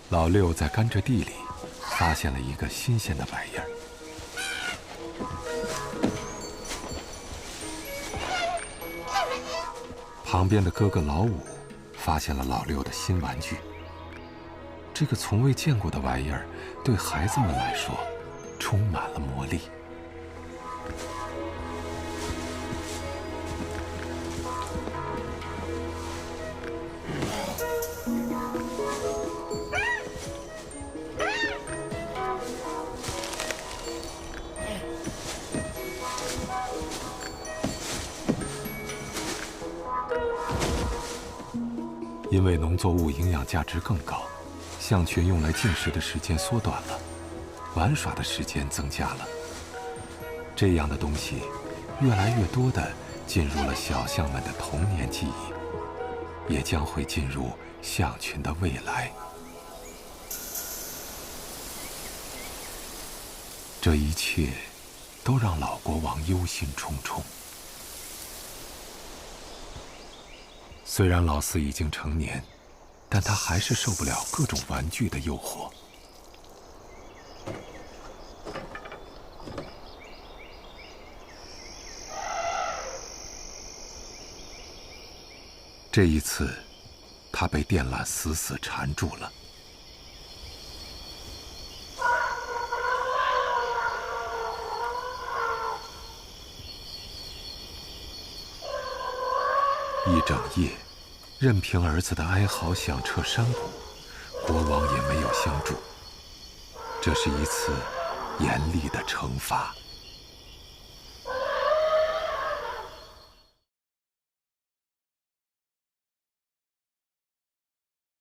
老六在甘蔗地裡发现了一个新鲜的玩意儿。旁边的哥哥老五发现了老六的新玩具。这个从未见过的玩意儿，对孩子们来说，充满了魔力。因为农作物营养价值更高，象群用来进食的时间缩短了，玩耍的时间增加了。这样的东西，越来越多地进入了小象们的童年记憶，也将会进入象群的未来。这一切都让老国王忧心忡忡。虽然老四已经成年，但他还是受不了各种玩具的诱惑。这一次，他被电缆死死纏住了。一整夜，任凭兒子的哀嚎響徹山谷，國王也沒有相助。這是一次嚴厲的懲罰。